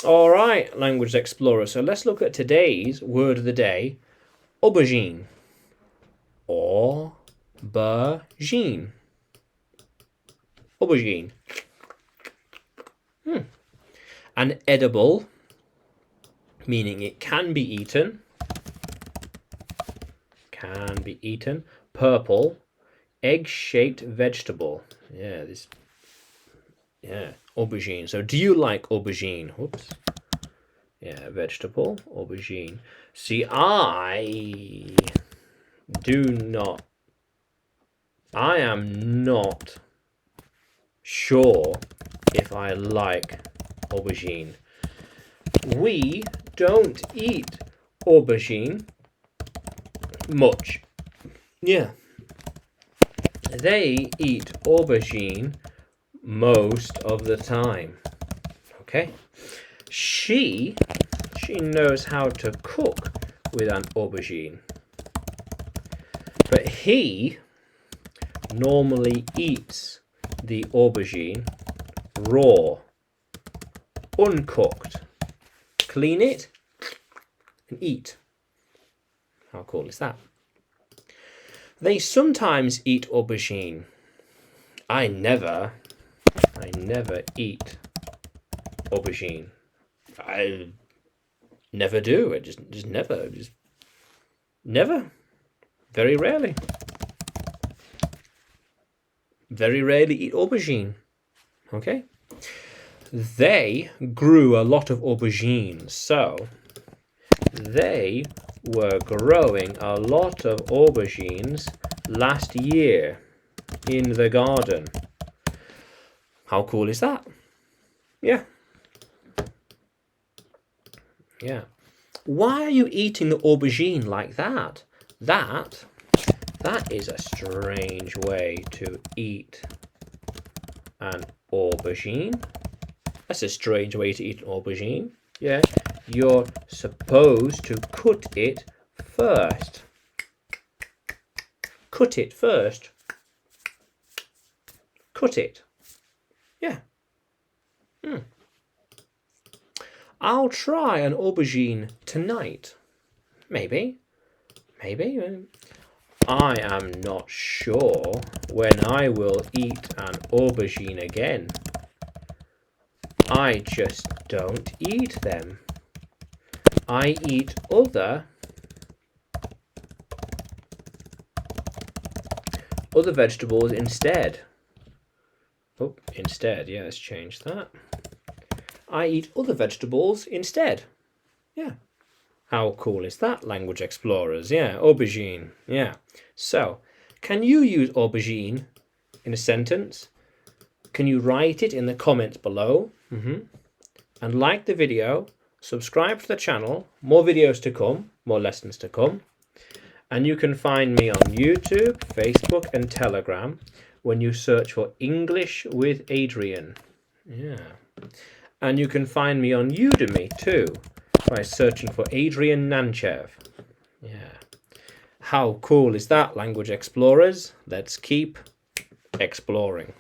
All right, language explorer. So let's look at today's word of the day, aubergine. Aubergine. Aubergine. An edible, meaning it can be eaten. Can be eaten. Purple, egg-shaped vegetable. Yeah, this. Yeah, aubergine. So, do you like aubergine? Whoops. Yeah, vegetable, aubergine. See, I do not. I am not sure if I like aubergine. We don't eat aubergine much. Yeah. They eat aubergine most of the time. Okay. She knows how to cook with an aubergine. But he normally eats the aubergine raw, uncooked. Clean it and eat. How cool is that? They sometimes eat aubergine. I never eat aubergine. I never do. I just never. Very rarely. Very rarely eat aubergine. Okay. They grew a lot of aubergines, so they were growing a lot of aubergines last year in the garden. How cool is that? Yeah. Yeah. Why are you eating the aubergine like that? That is a strange way to eat an aubergine. That's a strange way to eat an aubergine. Yeah. You're supposed to cut it first. Cut it first. Cut it. Yeah. I'll try an aubergine tonight. Maybe. I am not sure when I will eat an aubergine again. I just don't eat them. I eat other vegetables instead. Oh, instead. Yeah, let's change that. I eat other vegetables instead. Yeah. How cool is that, language explorers? Yeah, aubergine. Yeah. So, can you use aubergine in a sentence? Can you write it in the comments below? And like the video, subscribe to the channel. More videos to come, more lessons to come. And you can find me on YouTube, Facebook, and Telegram when you search for English with Adrian. Yeah. And you can find me on Udemy too by searching for Adrian Nanchev. Yeah. How cool is that, language explorers? Let's keep exploring.